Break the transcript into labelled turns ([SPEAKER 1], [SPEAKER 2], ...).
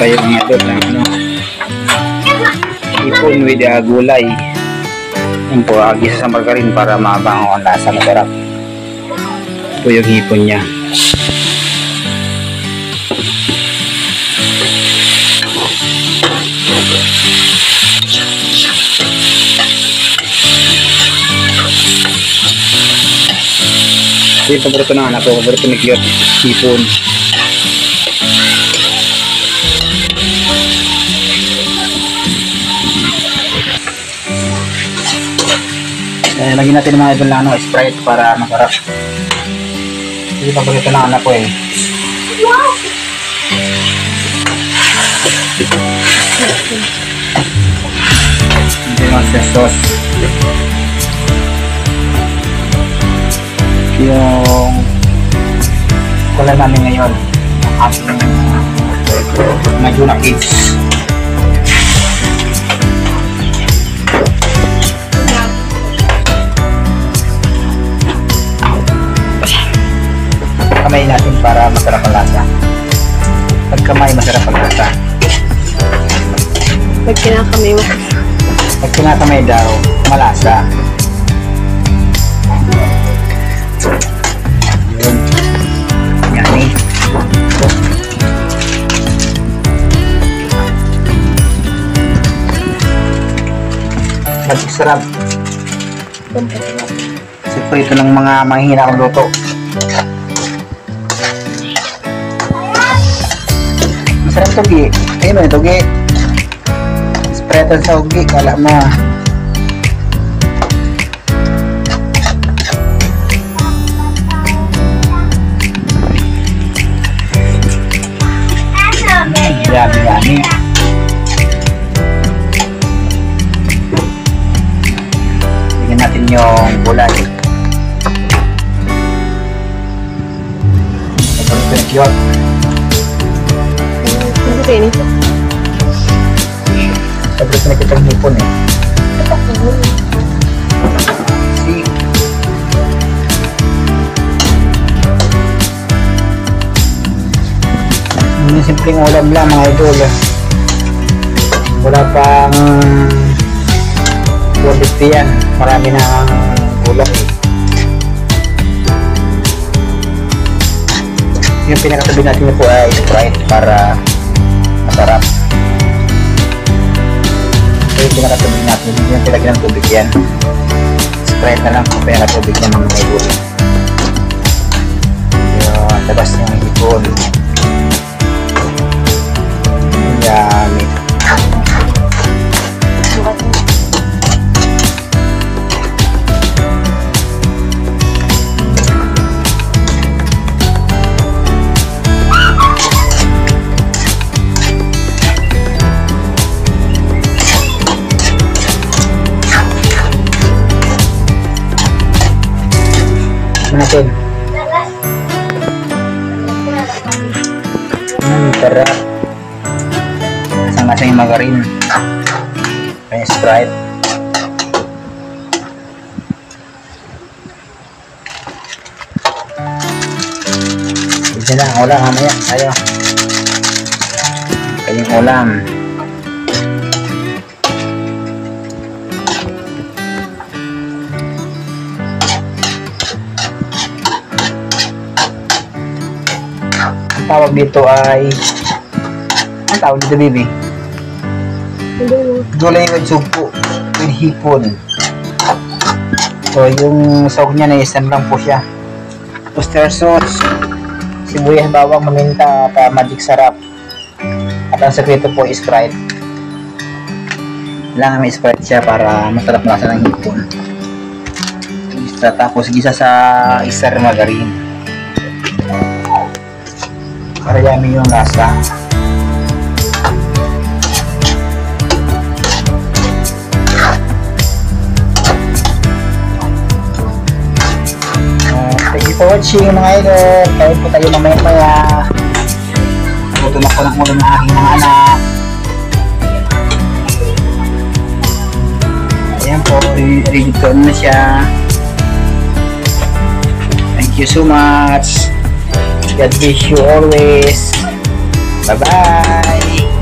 [SPEAKER 1] tayo mga idol ng ano, hipon with gulay. Yan po, gisa sa margarin para mabango ang lasa, masarap. Ito yung hipon niya. Ito yung paborito ng anak ko, paborito ni Cute, hipon. Lagyan natin mga idol na Sprite para masarap. Ito yung paborito ng anak ko eh. Hindi monster sauce. Yung kulay namin ngayon ang ating Maguna Kids. Kamay natin para masarap ang lasa. Pag kamay, masarap ang lasa.
[SPEAKER 2] Pag kinakamay mo.
[SPEAKER 1] Pag kinakamay daw, malasa. Yun. Yan eh. Sarap. Siyempre ito ng mga mahihina kong luto. Masarap ito, Gi. Ayun o, ito, Gi. Spread sa Gi. Kala mo. Yummy. Bigyan natin yung gulay. Ito yung cute.
[SPEAKER 2] Ini.
[SPEAKER 1] Sabi ko na kitang hipon eh. See? Hindi simpleng ulam lang mga idol. Wala pang 250 yan. Marami na ulam eh. Yung pinakatabi natin po ay Sprite para masarap. So yung pinakatabi natin, yung pinagyan ng tubig yan. Sprite na lang kung pinakatubig yan ng mga gulay. Yung labas yung hipon. Yummy. Natin. Sarap. Kasang-kasang yung margarin. May Sprite. Isa lang, ulam mamaya. Tayo. Kayong ulam. Tawag dito ay ang tawag dito, baby? Gulay with sugpo with hipon. So yung sahog niya na isang lang po siya. Oyster sauce, sibuyas, bawang, paminta at magic sarap. At ang sekreto po is Sprite. Kailangan may Sprite siya para masarap lasa ng hipon. Tapos gisa sa isar margarine para yummy yung lasa. Thank you for watching mga idol. Kain po tayo mamaya. Luto na ko ng ulo ng aking mga anak. Ayan po, ready to na siya. Thank you so much. God bless you always. Bye-bye!